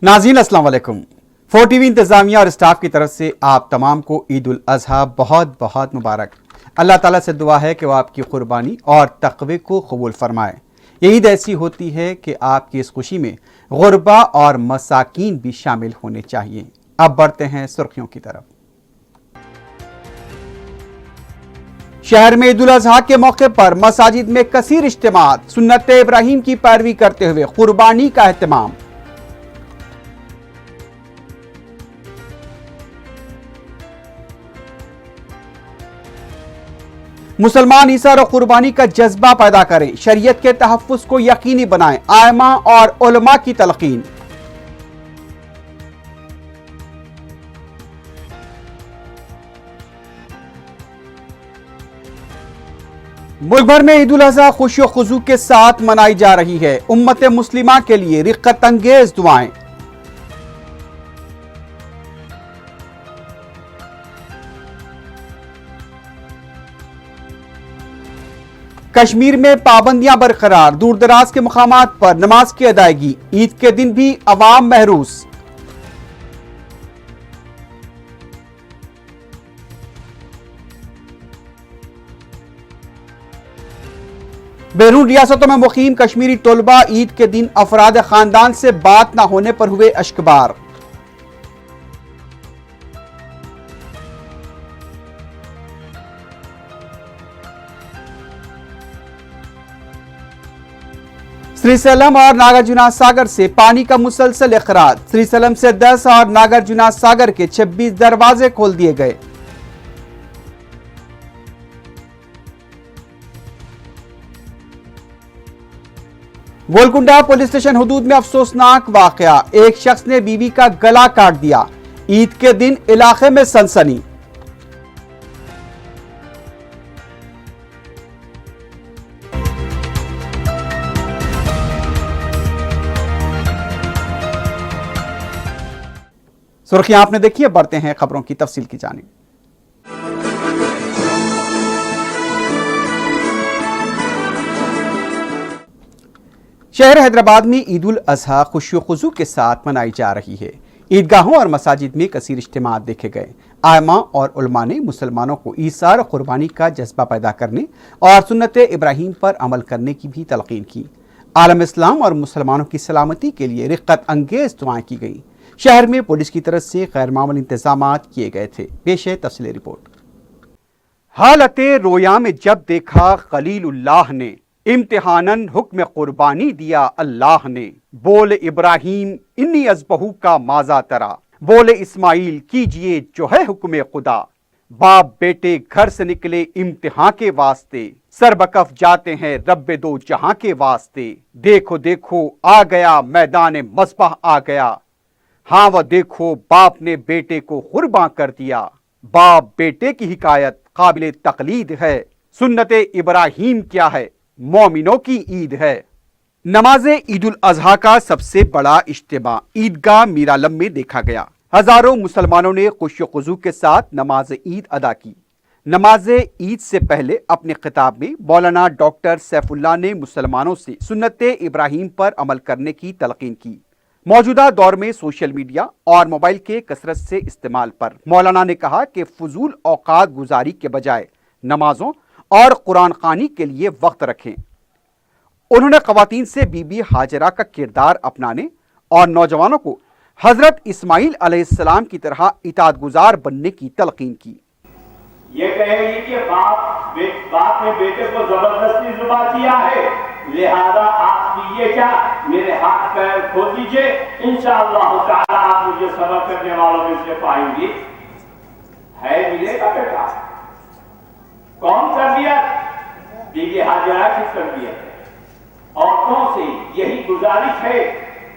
नाज़रीन अस्सलाम वालेकुम। 4TV इंतज़ामिया और स्टाफ की तरफ से आप तमाम को ईद उल अज़हा बहुत बहुत मुबारक। अल्लाह ताला से दुआ है कि वो आपकी कुर्बानी और तक़वे को कबूल फरमाए। ये ईद ऐसी होती है कि आपकी इस खुशी में गुरबा और मसाकीन भी शामिल होने चाहिए। अब बढ़ते हैं सुर्खियों की तरफ। शहर में ईद उल अज़हा के मौके पर मसाजिद में कसीर इज्तिमात, सुन्नत इब्राहीम की पैरवी करते हुए कुर्बानी का एहतमाम। मुसलमान ईसार और कुर्बानी का जज्बा पैदा करें, शरीयत के तहफ़्फ़ुज़ को यकीनी बनाएं, आइमा और उलमा की तलकीन। मुल्क भर में ईद उल अज़हा खुशी और खुजू के साथ मनाई जा रही है। उम्मत मुस्लिमा के लिए रिक़्क़त अंगेज दुआएं। कश्मीर में पाबंदियां बरकरार, दूर दराज के मकामात पर नमाज की अदायगी, ईद के दिन भी अवाम महरूस। बैरून रियासतों में मुकीम कश्मीरी तलबा ईद के दिन अफराद खानदान से बात न होने पर हुए अश्कबार। श्रीशैलम और नागार्जुना सागर से पानी का मुसलसल इखराज, श्रीशैलम से 10 और नागार्जुना सागर के 26 दरवाजे खोल दिए गए। गोलकुंडा पुलिस स्टेशन हुदूद में अफसोसनाक वाकया, एक शख्स ने बीवी का गला काट दिया, ईद के दिन इलाके में सनसनी। सुर्खियां आपने देखी है, बढ़ते हैं खबरों की तफसील की जानिब। शहर हैदराबाद में ईद उल अज़हा खुशी खुजू के साथ मनाई जा रही है। ईदगाहों और मसाजिद में कसीर इज्तिमात देखे गए। आइमा और उलमा ने मुसलमानों को ईसार और कुर्बानी का जज्बा पैदा करने और सुन्नत इब्राहीम पर अमल करने की भी तलकीन की। आलम इस्लाम और मुसलमानों की सलामती के लिए रिक़्क़त अंगेज दुआएं की गई। शहर में पुलिस की तरफ से गैर मामूली इंतजामात किए गए थे। पेश है तफसीली रिपोर्ट। हालते रोया में जब देखा खलीलुल्लाह ने, इम्तिहानन हुक्म कुर्बानी दिया अल्लाह ने। बोले इब्राहीम इन्नी अज़बहू का माजा तरा, बोले इस्माइल कीजिए जो है हुक्म खुदा। बाप बेटे घर से निकले इम्तिहान के वास्ते, सरबकफ जाते हैं रब्बे दो जहां के वास्ते। देखो देखो आ गया मैदान मज़बह आ गया, हाँ वह देखो बाप ने बेटे को कुर्बान कर दिया। बाप बेटे की हिकायत काबिल तकलीद है, सुन्नत इब्राहीम क्या है, मोमिनों की ईद है। नमाज ईद उल अज़हा का सबसे बड़ा इज्तिमा ईदगाह मीरालम में देखा गया। हजारों मुसलमानों ने खुशी खुजू के साथ नमाज ईद अदा की। नमाज ईद से पहले अपने खिताब में मौलाना डॉक्टर सैफुल्लाह ने मुसलमानों से सुन्नत इब्राहीम पर अमल करने की तलकीन की। मौजूदा दौर में सोशल मीडिया और मोबाइल के कसरत से इस्तेमाल पर मौलाना ने कहा कि फजूल औकात गुजारी के बजाय नमाजों और कुरान खानी के लिए वक्त रखें। उन्होंने ख़वातीन से बीबी हाजरा का किरदार अपनाने और नौजवानों को हजरत इस्माइल अलैहिस्सलाम की तरह इताअत गुजार बनने की तलकीन की। ये कहेंगे कि बाप ने बेटे को जबरदस्ती जुबा किया है, लिहाजा आप कीजिए क्या, मेरे हाथ पैर खोल दीजिए, इंशाअल्लाह ताला आप मुझे सबर करने वालों में से पाएंगे। है मिलेगा बेटा। कौन तरबियत? बीबी हाजरा की तरबियत है। औरतों से यही गुजारिश है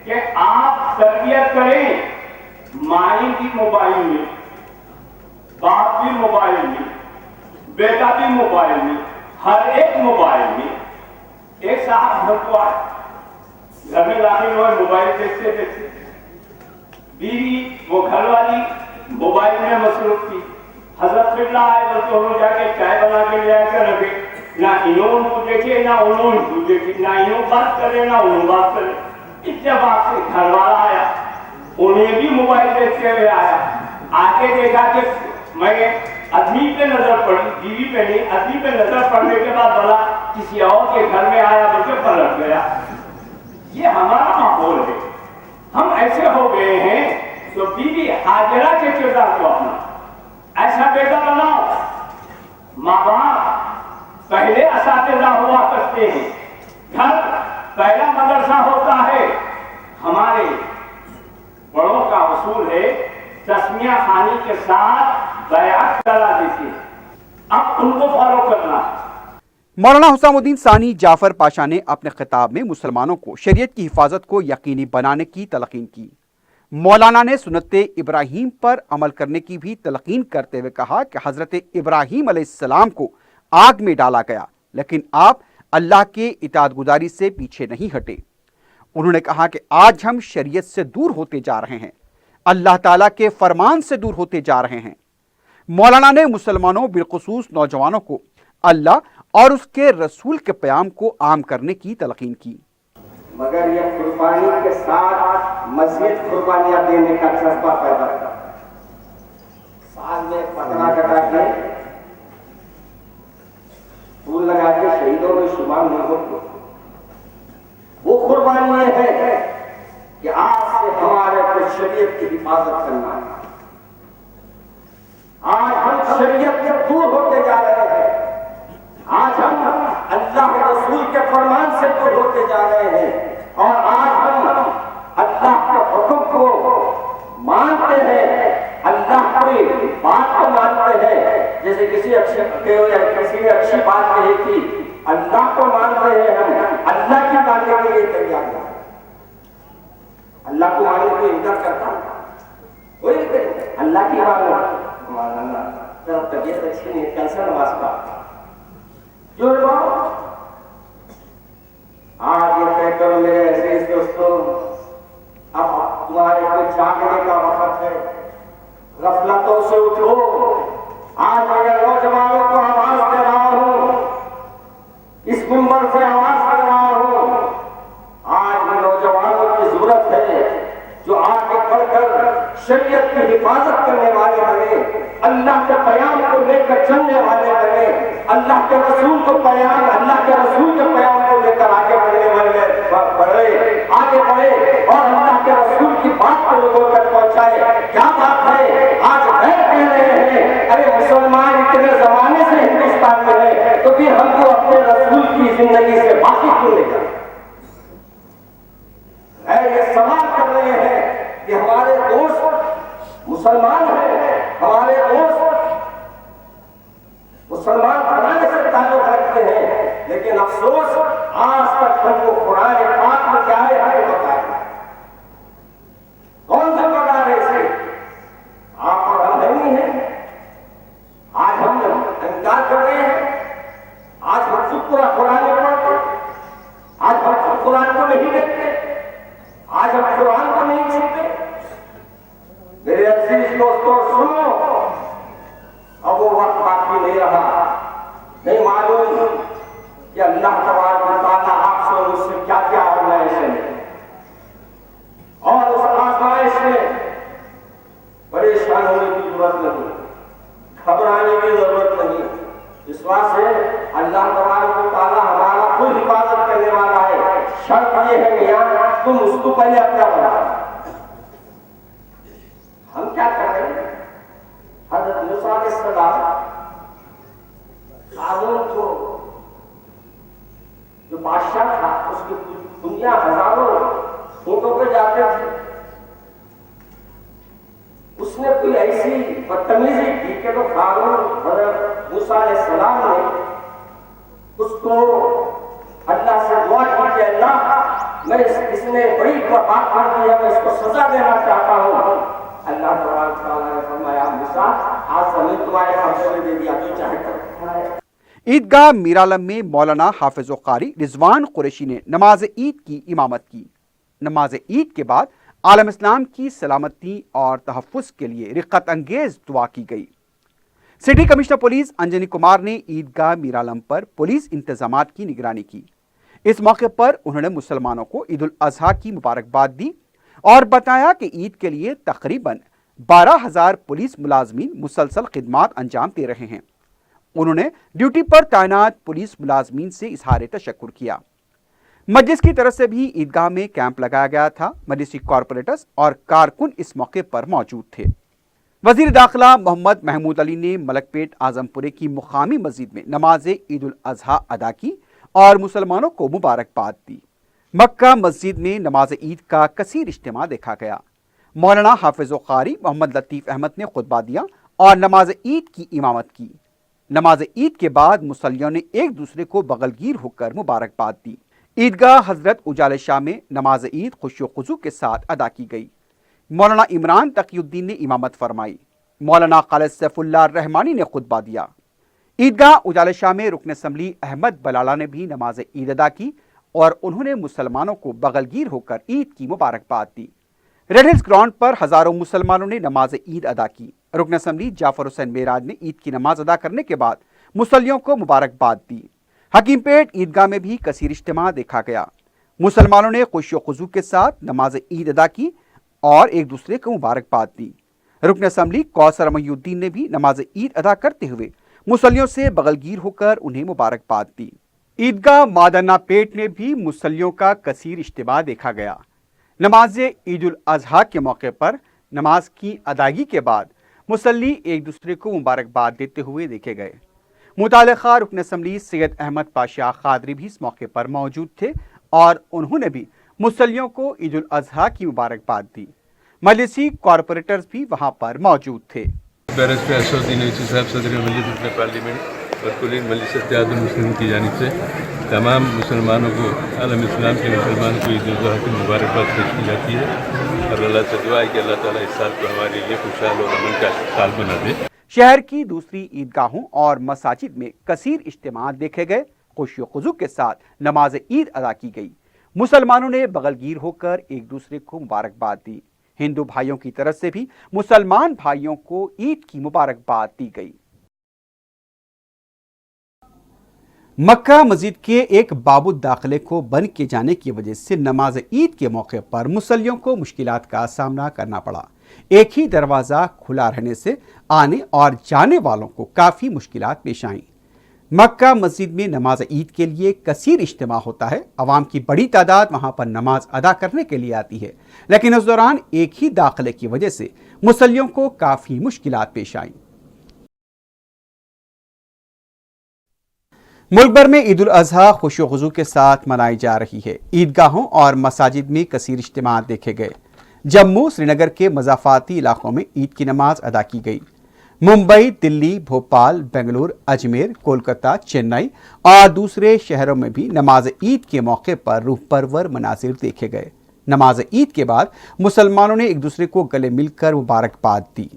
कि आप तरबियत करें। माई भी मोबाइल में, बाप भी मोबाइल में, बेटा भी मोबाइल में, हर एक मोबाइल में। एक साहब घर को आए, घर में दाखिल हुए, मोबाइल देखते देखते बीवी वो घर वाली मोबाइल में मसरूफ थी। हजरत फिरला आए तो दोनों जाके चाय बना के ले आकर रखे, ना इन्होंने को देखे ना उन्होंने को देखे, ना इन्हों बात करे ना उन्होंने बात करे। इतने बात से घर वाला आया, उन्हें भी मोबाइल देखते हुए आया, आके देखा कि मैं आदमी पे नजर पड़ी, बीवी पे नहीं, आदमी पे नजर पड़ने के बाद बोला किसी और के घर में आया, बोल के पलट गया। ये हमारा माहौल है, हम ऐसे हो गए हैं। तो बीवी हाजिरा के किरदार को अपना ऐसा बेटा बनाओ। माँ बाप पहले असातिज़ा हुआ करते हैं, घर पहला मदरसा होता है। हमारे बड़ों का उसूल है तस्मिया खानी के साथ बयात करा देते, अब उनको फॉलो करना। मौलाना हुसामुद्दीन सानी जाफर पाशा ने अपने खिताब में मुसलमानों को शरीयत की हिफाजत को यकीनी बनाने की तलकीन की। मौलाना ने सुन्नत इब्राहीम पर अमल करने की भी तलकीन करते हुए कहा कि हज़रत इब्राहीम अलैहिस्सलाम को आग में डाला गया, लेकिन आप अल्लाह के इताअतगुजारी से पीछे नहीं हटे। उन्होंने कहा कि आज हम शरीयत से दूर होते जा रहे हैं, अल्लाह ताला के फरमान से दूर होते जा रहे हैं। मौलाना ने मुसलमानों बिलखुसूस नौजवानों को अल्लाह और उसके रसूल के प्याम को आम करने की तलकीन की। मगर ये कुर्बानी के साथ मज़ीद कुर्बानियां देने का जज्बा पैदा था। साल में पतला कटा के फूल लगा के शहीदों में शुमार नहीं होते। वो कुर्बानी ये है कि आज से हमारे को शरीयत की हिफाजत करना है। आज हम शरीयत से दूर होते जा रहे हैं, आज हम अल्लाह के रसूल के फरमान से दूर होते जा रहे हैं, और आज हम अल्लाह के हुक्म को मानते हैं, अल्लाह की बात को मानते हैं। जैसे किसी ने अच्छी बात कही थी, अल्लाह को मानते हैं, हम अल्लाह की मानने के लिए तैयार हैं। अल्लाह को मानने को इनकार करता कोई नहीं, अल्लाह की मानना तेरा तबीयत अच्छी नहीं, कल से नमाज पढ़। जो आज ये तय करो मेरे ऐसे दोस्तों, अब तुम्हारे को जागने का वक्त है, गफलतों से उठो। आज मैं नौजवानों को आवाज दे रहा हूं, इस मिंबर से आवाज दे रहा हूं। आज नौजवानों की जरूरत है जो आगे बढ़कर शरीयत की हिफाजत करने वाले बने, अल्लाह के प्याम को लेकर चलने वाले बने, अल्लाह के रसूल को प्याम, अल्लाह के रसूल के प्याम को लेकर आगे बढ़ने वाले आगे बढ़े और अल्लाह के रसूल की बात को लोगों तक पहुंचाए। क्या बात है, आज मैं कह रहे हैं अरे मुसलमान इतने जमाने से हिंदुस्तान में है, तो फिर हमको अपने रसूल की जिंदगी से बाकी क्यों नहीं करना? ये सवाल कर रहे हैं कि हमारे दोस्त मुसलमान हैं, हमारे दोस्त मुसलमान बनाने से ताल्लुक रखते हैं, लेकिन अफसोस आज तक हमको कुरान पाक में क्या है हमें बताया। कौन जिम्मेदार है इसे? आप और हम नहीं है। आज हम इनकार कर रहे हैं, आज हम खुद पूरा कुरान नहीं पढ़ते, आज हम खुद कुरान को नहीं देखते, आज हम कुरान को नहीं सुनते। मेरे अजीज दोस्तों सुनो, अब वो वक्त बाकी नहीं रहा। नहीं मालूम कि अल्लाह तबारक व तआला आपसे और उससे क्या क्या आजमाइश है, और उस आजमाइश में परेशान होने की जरूरत नहीं, घबराने की जरूरत नहीं। विश्वास है अल्लाह तबारक व तआला हमारा खुद हिफाजत करने वाला है। शर्त ये है मियां तुम उसको पहले अपना बना। हम क्या कर रहे हैं? हज़रत मूसा अलैहिस्सलाम कानून को जो बादशाह था उसकी दुनिया हजारों ऊंटों पे जाते थे, उसने कोई ऐसी बदतमीजी की कि तो हज़रत मूसा अलैहिस्सलाम ने उसको अल्लाह से दुआ की कि अल्लाह मैं इसने बड़ी बात कर दी है, मैं इसको सजा देना चाहता हूँ। अल्लाह तआला ने फरमाया मूसा आज समय तुम्हारे हाथ में दे दिया, जो चाहे कर। ईदगाह मीरालम में मौलाना हाफिज कारी रिजवान कुरैशी ने नमाज ईद की इमामत की। नमाज ईद के बाद आलम इस्लाम की सलामती और तहफ़्फ़ुज़ के लिए रिक़्क़त अंगेज़ दुआ की गई। City commissioner police Anjani Kumar ने ईदगाह मीरालम पर पुलिस इंतजामात की निगरानी की। इस मौके पर उन्होंने मुसलमानों को ईद उल अज़हा की मुबारकबाद दी اور بتایا کہ عید کے لیے تقریباً 12,000 پولیس ملازمین مسلسل خدمات انجام دے رہے ہیں۔ انہوں نے ڈیوٹی پر تعینات پولیس ملازمین سے اظہار تشکر کیا۔ مجلس کی طرف سے بھی عیدگاہ میں کیمپ لگایا گیا تھا۔ مجلسی کارپوریٹرز اور کارکن اس موقع پر موجود تھے۔ وزیر داخلہ محمد محمود علی نے ملک پیٹ اعظم پورے کی مقامی مسجد میں نماز عید الاضحیٰ ادا کی اور مسلمانوں کو مبارکباد دی۔ مکہ مسجد میں نماز عید کا کثیر اجتماع دیکھا گیا۔ مولانا حافظ قاری محمد لطیف احمد نے خطبہ دیا اور نماز عید کی امامت کی۔ نماز عید کے بعد مصلیوں نے ایک دوسرے کو بغل گیر ہو کر مبارکباد دی۔ عیدگاہ حضرت اجالہ شاہ میں نماز عید خوشی و خضوع کے ساتھ ادا کی گئی۔ مولانا عمران تقی الدین نے امامت فرمائی۔ مولانا خالد سیف اللہ رحمانی نے خطبہ دیا۔ عیدگاہ اجالہ شاہ میں رکن اسمبلی احمد بلالہ نے بھی نماز عید ادا کی اور انہوں نے مسلمانوں کو بغل گیر ہو کر عید کی مبارکباد دی۔ ریڈ ہلز گراؤنڈ پر ہزاروں مسلمانوں نے نماز عید ادا کی۔ رکن اسمبلی جعفر حسین معراج نے عید کی نماز ادا کرنے کے بعد مصلیوں کو مبارکباد دی۔ حکیم پیٹ عیدگاہ میں بھی کثیر اجتماع دیکھا گیا۔ مسلمانوں نے خوشی و خضوع کے ساتھ نماز عید ادا کی اور ایک دوسرے کو مبارکباد دی۔ رکن اسمبلی کوثر محی الدین نے بھی نماز عید ادا کرتے ہوئے مصلیوں سے بغل گیر ہو کر انہیں مبارکباد دی۔ عیدگاہ مادنہ پیٹ میں بھی مصلیوں کا کثیر اجتماع دیکھا گیا۔ نماز عید الاضحیٰ کے موقع پر نماز کی ادائیگی کے بعد مصلی ایک دوسرے کو مبارکباد دیتے ہوئے دیکھے گئے۔ متعلقہ رکن اسمبلی سید احمد پاشا قادری بھی اس موقع پر موجود تھے اور انہوں نے بھی مصلیوں کو عید الاضحیٰ کی مبارکباد دی۔ مجلسی کارپوریٹرز بھی وہاں پر موجود تھے۔ بیرسٹر اسد الدین اویسی صاحب صدر مجلس پارلیمنٹ اور کل مجلس اتحاد المسلمین کی جانب سے تمام مسلمانوں کو عالم اسلام کے مسلمانوں کو عید الاضحیٰ کی مبارکباد پیش کی جاتی ہے اور اللہ سے دعا ہے کہ اللہ تعالیٰ اس سال کو ہمارے لیے خوشحال اور امن کا سال بنا دے۔ شہر کی دوسری عیدگاہوں اور مساجد میں کثیر اجتماعات دیکھے گئے۔ خوشی و خضوع کے ساتھ نماز عید ادا کی گئی۔ مسلمانوں نے بغل گیر ہو کر ایک دوسرے کو مبارکباد دی۔ ہندو بھائیوں کی طرف سے بھی مسلمان بھائیوں کو عید کی مبارکباد دی گئی۔ مکہ مسجد کے ایک باب الداخلے کو بند کیے جانے کی وجہ سے نماز عید کے موقع پر مصلیوں کو مشکلات کا سامنا کرنا پڑا۔ ایک ہی دروازہ کھلا رہنے سے آنے اور جانے والوں کو کافی مشکلات پیش آئیں۔ مکہ مسجد میں نماز عید کے لیے کثیر اجتماع ہوتا ہے۔ عوام کی بڑی تعداد وہاں پر نماز ادا کرنے کے لیے آتی ہے، لیکن اس دوران ایک ہی داخلے کی وجہ سے مصلیوں کو کافی مشکلات پیش آئیں۔ ملک بھر میں عید الاضحیٰ خوشی و خضوع کے ساتھ منائی جا رہی ہے۔ عیدگاہوں اور مساجد میں کثیر اجتماعات دیکھے گئے۔ جموں سری نگر کے مضافاتی علاقوں میں عید کی نماز ادا کی گئی۔ ممبئی، دلی، بھوپال، بنگلور، اجمیر، کولکتہ، چنئی اور دوسرے شہروں میں بھی نماز عید کے موقع پر روح پرور مناظر دیکھے گئے۔ نماز عید کے بعد مسلمانوں نے ایک دوسرے کو گلے مل کر مبارکباد دی۔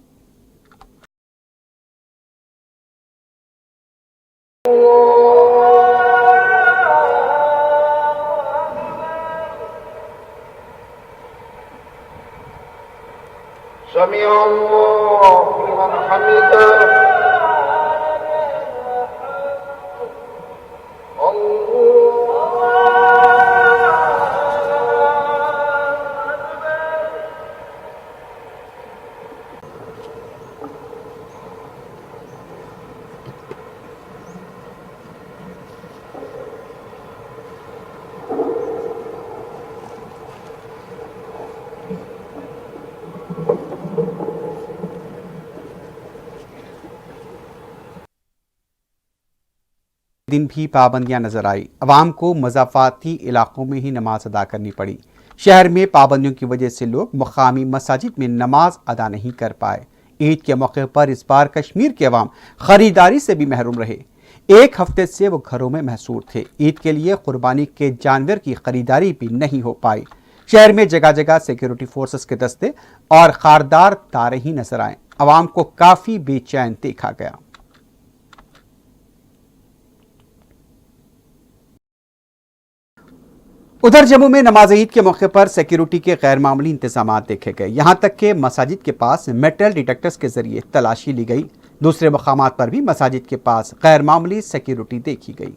سمع اللہ لمن حمدہ دن بھی پابندیاں نظر آئی۔ عوام کو مضافاتی علاقوں میں ہی نماز ادا کرنی پڑی۔ شہر میں پابندیوں کی وجہ سے لوگ مقامی مساجد میں نماز ادا نہیں کر پائے۔ عید کے موقع پر اس بار کشمیر کے عوام خریداری سے بھی محروم رہے۔ ایک ہفتے سے وہ گھروں میں محصور تھے۔ عید کے لیے قربانی کے جانور کی خریداری بھی نہیں ہو پائی۔ شہر میں جگہ جگہ سیکیورٹی فورسز کے دستے اور خاردار تارے ہی نظر آئے۔ عوام کو کافی بے چین دیکھا گیا۔ ادھر جموں میں نماز عید کے موقع پر سیکیورٹی کے غیر معمولی انتظامات دیکھے گئے۔ یہاں تک کہ مساجد کے پاس میٹل ڈیٹیکٹرز کے ذریعے تلاشی لی گئی۔ دوسرے مقامات پر بھی مساجد کے پاس غیر معمولی سیکیورٹی دیکھی گئی۔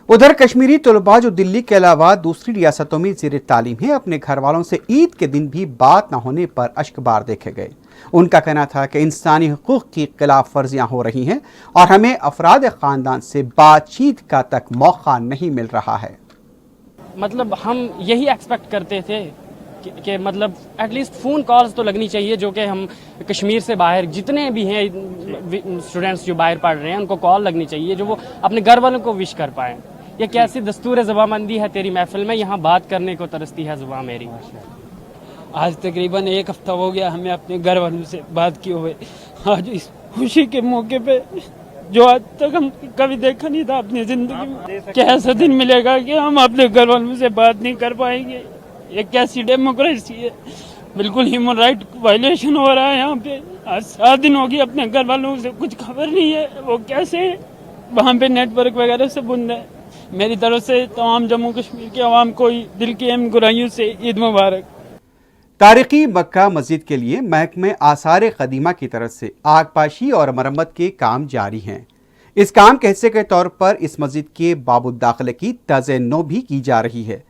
उधर कश्मीरी तलबा जो दिल्ली के अलावा दूसरी रियासतों में ज़ेर तालीम है, अपने घर वालों से ईद के दिन भी बात न होने पर अश्कबार देखे गए। उनका कहना था कि इंसानी हुकूक की खिलाफ वर्जियाँ हो रही हैं और हमें अफराद ख़ानदान से बातचीत का तक मौका नहीं मिल रहा है। मतलब हम यही एक्सपेक्ट करते थे कि मतलब एटलीस्ट फ़ोन कॉल्स तो लगनी चाहिए, जो कि हम कश्मीर से बाहर जितने भी हैं स्टूडेंट्स जो बाहर पढ़ रहे हैं उनको कॉल लगनी चाहिए, जो वो अपने घर वालों को विश कर पाएँ। ये कैसी दस्तूर ज़बानबंदी है तेरी महफिल में, यहाँ बात करने को तरसती है ज़ुबान मेरी। आज तकरीबन एक हफ्ता हो गया हमें अपने घर वालों से बात किए हुए। आज इस खुशी के मौके पे जो आज तक हम कभी देखा नहीं था अपनी ज़िंदगी में, क्या ऐसा दिन मिलेगा कि हम अपने घर वालों से बात नहीं कर पाएंगे। ये कैसी डेमोक्रेसी है, बिल्कुल ह्यूमन राइट वायलेशन हो रहा है यहाँ पे। आज 7 दिन हो गए अपने घर वालों से कुछ खबर नहीं है, वो कैसे वहाँ पे नेटवर्क वगैरह से बंद है। मेरी तरफ से तमाम जम्मू कश्मीर के अवाम को दिल की अहम गुराइयों से ईद मुबारक। तारीखी मक्का मस्जिद के लिए महकमे आसार कदीमा की तरफ से आगपाशी और मरम्मत के काम जारी हैं। इस काम के हिस्से के तौर पर इस मस्जिद के बाबुल दाखिले की तज़-ए-नौ भी की जा रही है।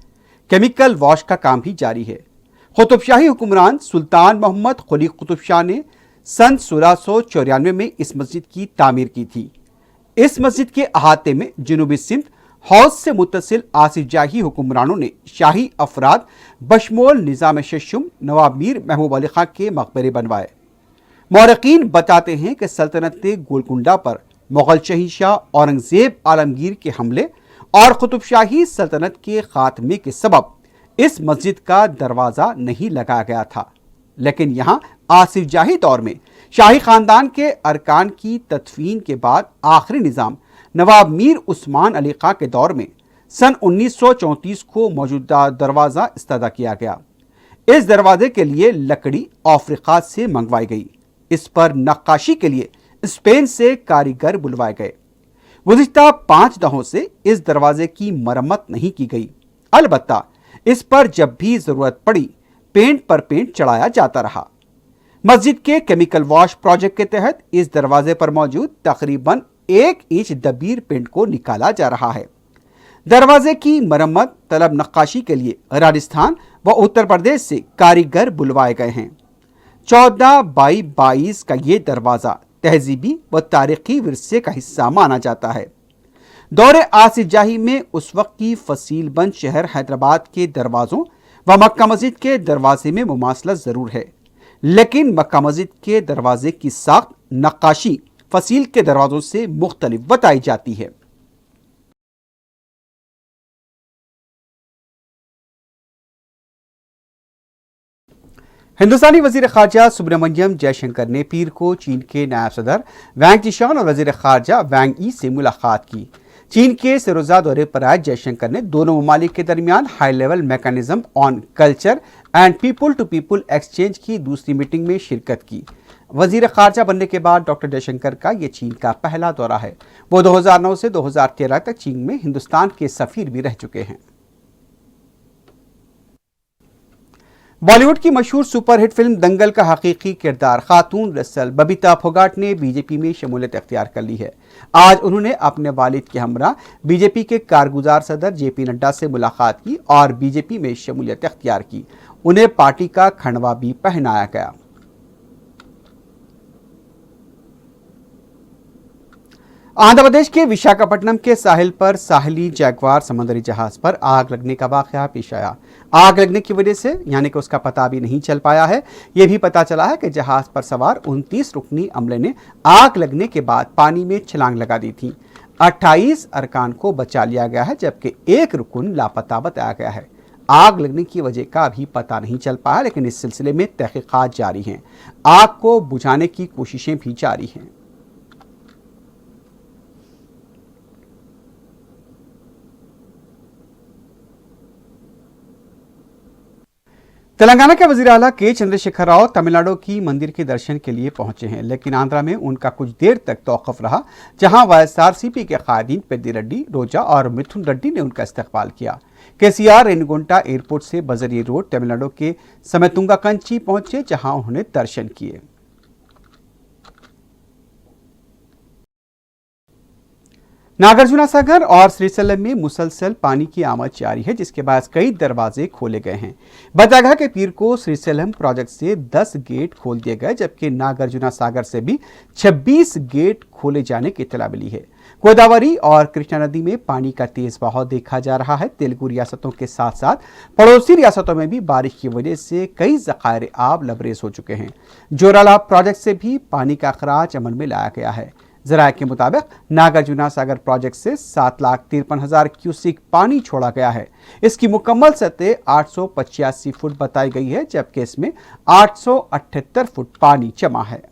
केमिकल वॉश का काम भी जारी है। कुतुबशाही हुक्मरान सुल्तान मोहम्मद कुली कुतुब शाह ने सन 1694 में इस मस्जिद की तामीर की थी। इस मस्जिद के अहाते में जनूबी सिंध हौज से मुत्तसिल आसिफ जाही हुक्मरानों ने शाही अफराद बशमोल निज़ाम शशुम नवाब मीर महबूब अली खां के मकबरे बनवाए। मौरखीन बताते हैं कि सल्तनत गोलकुंडा पर मुग़ल शहंशाह औरंगज़ेब आलमगीर के हमले और कुतुबशाही सल्तनत के खात्मे के सबब इस मस्जिद का दरवाज़ा नहीं लगाया गया था, लेकिन यहाँ आसिफ जाही दौर में शाही ख़ानदान के अरकान की तदफीन के बाद आखिरी निज़ाम नवाब मीर उस्मान अली खां के दौर में सन 1934 को मौजूदा दरवाज़ा इस्तेदा किया गया। इस दरवाजे के लिए लकड़ी अफ्रीका से मंगवाई गई। इस पर नक्काशी के लिए स्पेन से कारीगर बुलवाए गए। गुज़िश्ता 5 दहों से इस दरवाजे की मरम्मत नहीं की गई। अलबत्ता इस पर जब भी ज़रूरत पड़ी पेंट पर पेंट चढ़ाया जाता रहा। मस्जिद के केमिकल वॉश प्रोजेक्ट के तहत इस दरवाजे पर मौजूद तकरीबन 1 इंच दबीर पेंट को निकाला जा रहा है। दरवाजे की मरम्मत तलब नक्काशी के लिए राजस्थान व उत्तर प्रदेश से कारीगर बुलवाए गए हैं। 14x22 का ये दरवाज़ा तहजीबी व तारीखी विरसे का हिस्सा माना जाता है। दौरे आसिफ जाही में उस वक्त की फसील बंद शहर हैदराबाद के दरवाज़ों व मक्का मस्जिद के दरवाजे में मुमासलत ज़रूर है, लेकिन मक्का मस्जिद के दरवाजे की साख्त नक्काशी फसील के दरवाज़ों से मुख्तलिफ बताई जाती है। हिंदुस्तानी वजीर खारजा सुब्रमण्यम जयशंकर ने पीर को चीन के नायब सदर वैंग जिशान और वजीर खारजा वैंग ई से मुलाकात की। चीन के सिरोजा दौरे पर आए जयशंकर ने दोनों ममालिक के दरमियान high level mechanism on culture and people to people exchange की दूसरी मीटिंग में शिरकत की। वजीर खारजा बनने के बाद डॉक्टर जयशंकर का ये चीन का पहला दौरा है। वो 2009 से 2013 तक चीन में हिंदुस्तान के सफीर भी रह चुके हैं। बॉलीवुड की मशहूर सुपरहिट फिल्म दंगल का हकीकी किरदार खातून रसल बबीता फोगाट ने बीजेपी में शमूलियत इख्तियार कर ली है। आज उन्होंने अपने वालिद के हमरा बीजेपी के कारगुजार सदर जेपी नड्डा से मुलाकात की और बीजेपी में शमूलियत इख्तियार की। उन्हें पार्टी का खंडवा भी पहनाया गया। आंध्र प्रदेश के विशाखापट्टनम के साहिल पर साहिली जैगवार समंदरी जहाज पर आग लगने का वाकया पेश आया। आग लगने की वजह से यानी कि उसका पता भी नहीं चल पाया है। यह भी पता चला है कि जहाज पर सवार 29 रुकनी अमले ने आग लगने के बाद पानी में छलांग लगा दी थी। 28 अरकान को बचा लिया गया है, जबकि 1 रुकन लापता बताया गया है। आग लगने की वजह का भी पता नहीं चल पाया, लेकिन इस सिलसिले में तहकीकात जारी हैं। आग को बुझाने की कोशिशें भी जारी हैं। तेलंगाना के वजीर आला के चंद्रशेखर राव तमिलनाडु की मंदिर के दर्शन के लिए पहुंचे हैं, लेकिन आंध्रा में उनका कुछ देर तक तौक़ुफ़ रहा, जहां वाईएसआरसीपी के कायदीन पेद्दी रेड्डी, रोजा और मिथुन रेड्डी ने उनका इस्तकबाल किया। केसीआर रेणुगुंटा एयरपोर्ट से बजरिए रोड तमिलनाडु के समेतुंगा कंची पहुंचे, जहां उन्होंने दर्शन किए। नागार्जुना सागर और श्रीशैलम में मुसलसल पानी की आमद जारी है, जिसके बाद कई दरवाजे खोले गए हैं। बताया गया कि पीर को श्रीशैलम प्रोजेक्ट से 10 गेट खोल दिए गए, जबकि नागार्जुना सागर से भी 26 गेट खोले जाने की इत्तला मिली है। गोदावरी और कृष्णा नदी में पानी का तेज बहाव देखा जा रहा है। तेलुगु रियासतों के साथ साथ पड़ोसी रियासतों में भी बारिश की वजह से कई ज़खायर आब लबरेज हो चुके हैं। जोराला प्रोजेक्ट से भी पानी का अखराज अमल में लाया गया है। ज़राए के मुताबिक नागार्जुना सागर प्रोजेक्ट से 7,53,000 क्यूसिक पानी छोड़ा गया है। इसकी मुकम्मल सतह 885 फुट बताई गई है, जबकि इसमें 878 फुट पानी जमा है।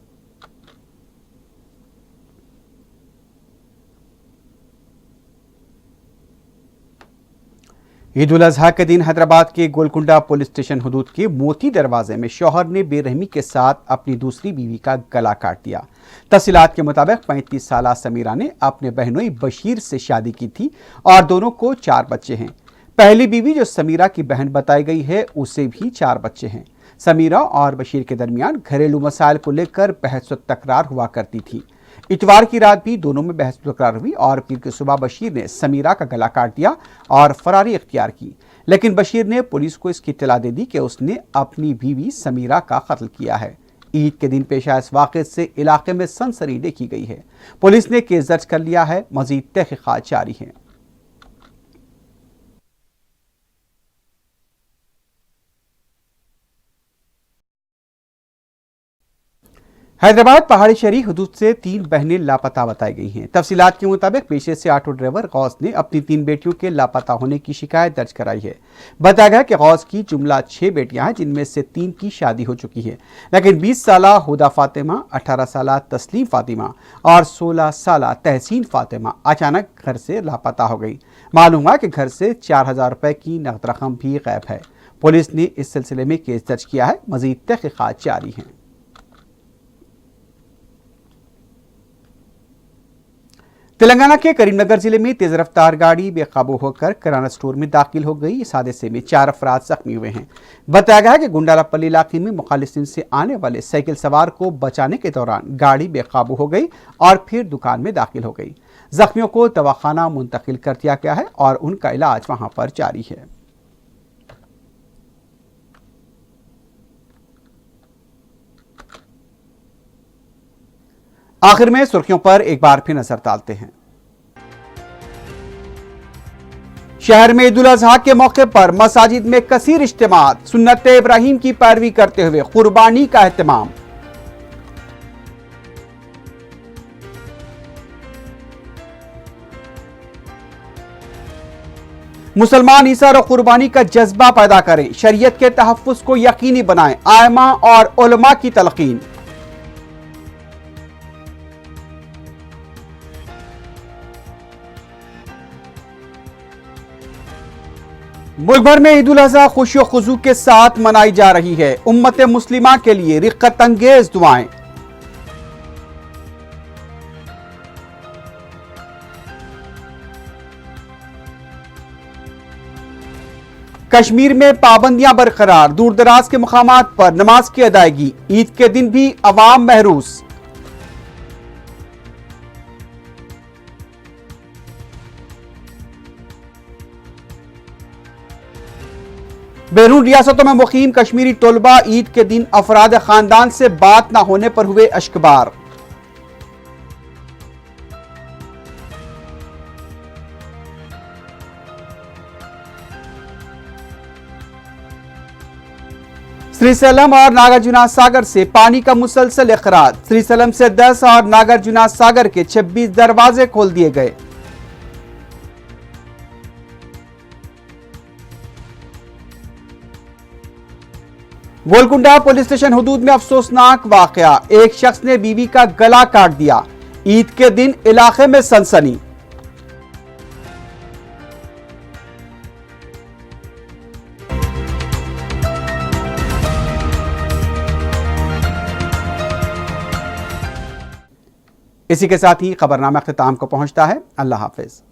ईद उल अजहा के दिन हैदराबाद के गोलकुंडा पुलिस स्टेशन हदूद के मोती दरवाजे में शौहर ने बेरहमी के साथ अपनी दूसरी बीवी का गला काट दिया। तफसीलात के मुताबिक 35 साला समीरा ने अपने बहनोई बशीर से शादी की थी और दोनों को 4 बच्चे हैं। पहली बीवी जो समीरा की बहन बताई गई है, उसे भी 4 बच्चे हैं। समीरा और बशीर के दरमियान घरेलू मसाइल को लेकर बहस व तकरार हुआ करती थी। इतवार की रात भी दोनों में बहस तकरार हुई और पीर की सुबह बशीर ने समीरा का गला काट दिया और फरारी इख्तियार की, लेकिन बशीर ने पुलिस को इसकी इत्तला दे दी कि उसने अपनी बीवी समीरा का कत्ल किया है। ईद के दिन पेश आए इस वाक़े से इलाके में सनसनी देखी गई है। पुलिस ने केस दर्ज कर लिया है, मजीद तहकीकात जारी है। हैदराबाद पहाड़ी शहरी हदूद से 3 बहनें लापता बताई गई हैं। तफसीलात के मुताबिक पेशे से ऑटो ड्राइवर गौस ने अपनी 3 बेटियों के लापता होने की शिकायत दर्ज कराई है। बताया गया कि गौस की जुमला 6 बेटियां हैं, जिनमें से 3 की शादी हो चुकी है, लेकिन 20 साला हुदा फातिमा, 18 साला तस्लीम फातिमा और 16 साला तहसीन फातिमा अचानक घर से लापता हो गई। मालूम हुआ कि घर से 4,000 रुपए की नकद रकम भी गायब है। पुलिस ने इस सिलसिले में केस दर्ज किया है, मजीद तहकीकात जारी हैं। तेलंगाना के करीमनगर जिले में तेज रफ्तार गाड़ी बेकाबू होकर किराना स्टोर में दाखिल हो गई। इस हादसे में 4 अफराद जख्मी हुए हैं। बताया गया कि गुंडालापल्ली इलाके में मुखालिफिन से आने वाले साइकिल सवार को बचाने के दौरान गाड़ी बेकाबू हो गई और फिर दुकान में दाखिल हो गई। जख्मियों को दवाखाना मुंतकिल कर दिया गया है और उनका इलाज वहां पर जारी है। आखिर में सुर्खियों पर एक बार फिर नजर डालते हैं। शहर में ईद उल अजहा के मौके पर मसाजिद में कसीर इज्तिमात, सुन्नत इब्राहिम की पैरवी करते हुए कुर्बानी का एहतमाम। मुसलमान ईसार और कुर्बानी का जज्बा पैदा करें, शरीयत के तहफ्फुज़ को यकीनी बनाएं, आइमा और उलमा की तलकीन। मुल्क भर में ईद उल अजहा खुशी और खुजू के साथ मनाई जा रही है। उम्मत मुस्लिमा के लिए रिक्कत अंगेज दुआएं। कश्मीर में पाबंदियां बरकरार, दूर दराज के मकामात पर नमाज की अदायगी, ईद के दिन भी अवाम महरूस। बैरून रियासतों में मुकीम कश्मीरी तलबा ईद के दिन अफराद खानदान से बात न होने पर हुए अश्कबार। श्रीशैलम और नागार्जुना सागर से पानी का मुसलसल इखराज। श्रीशैलम से 10 और नागार्जुना सागर के 26 दरवाजे खोल दिए गए। गोलकुंडा पुलिस स्टेशन हदूद में अफसोसनाक वाकया, एक शख्स ने बीवी का गला काट दिया। ईद के दिन इलाके में सनसनी। इसी के साथ ही खबरनामा अख्तिताम को पहुंचता है। अल्लाह हाफिज।